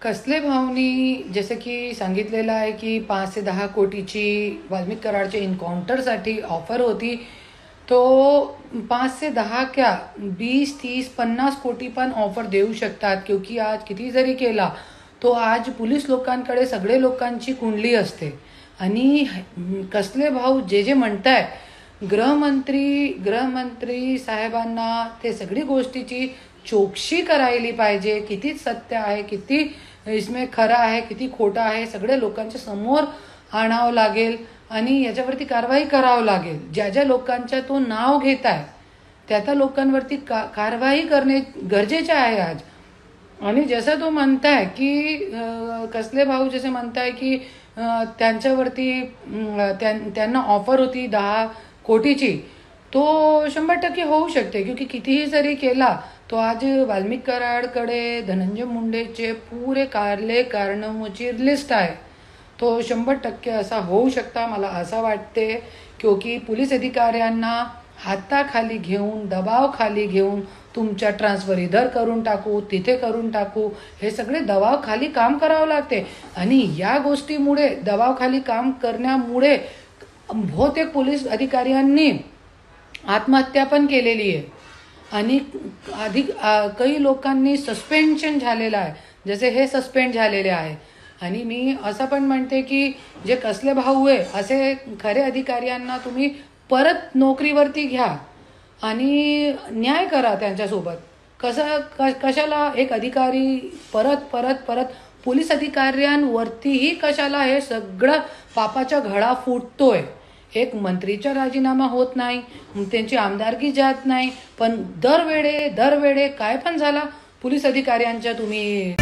कसले भावनी जसं की सांगितलेलं आहे की 5 ते 10 कोटीची वाल्मिक कराडच्या एन्काउंटरसाठी ऑफर होती. तो 5 से 10 क्या 20, 30, 50 कोटी पण ऑफर देऊ शकतात. क्योंकि आज किती जरी केला तो आज पोलीस लोकांकडे सगळे लोकांची कुंडली असते. आणि कसले भाऊ जे म्हणताय गृहमंत्री साहेबांना ते सगळी गोष्टीची चौकशी करायला पाहिजे. किती सत्य आहे, किती इसमें खरं आहे, किती खोटं आहे, सगळे लोकांच्या समोर आणावं लागेल आणि याच्यावरती कारवाई करावं लागेल. ज्या ज्या लोकांच्या तो नाव घेत आहे त्या लोकांवरती कारवाई करणे गरजेचे आहे आज. आणि जसं तो म्हणताय की कसले भाऊ जसे म्हणताय की त्यांच्यावरती त्यांना ऑफर होती 10 कोटीची, तो 100% होऊ शकते. क्योंकि कितीही जरी केला तो आज वाल्मिक कराडकडे धनंजय मुंडेचे पुरे कारनामोची लिस्ट आहे. तो 100% असा होऊ शकता मला असं वाटते. क्योंकि पोलीस अधिकाऱ्यांना हाताखाली घेऊन दबावाखाली घेऊन तुमच्या ट्रान्सफर इधर करून टाकू तिथे करून टाकू हे सगळे दबावाखाली काम करावं लागते. आणि या गोष्टीमुळे दबावाखाली काम करण्यामुळे बहुतेक पोलीस अधिकाऱ्यांनी आत्महत्या पण केलेली आहे. आणि काही लोकांनी सस्पेन्शन झालेलं आहे, जसे हे सस्पेंड झालेले आहे. आणि मी असं पण म्हणते की जे कसले भाऊ आहे असे खरे अधिकाऱ्यांना तुम्ही परत नोकरीवरती घ्या आणि न्याय करा त्यांच्यासोबत. कशाला एक अधिकारी परत पोलीस अधिकाऱ्यांवरतीही कशाला हे सगळं पापाचा घडा फुटतोय. एक मंत्रीचा राजीनामा होत नाही, त्यांची आमदारकी जात नाही, पण दरवेळे काय पण झाला पोलीस अधिकाऱ्यांच्या तुम्ही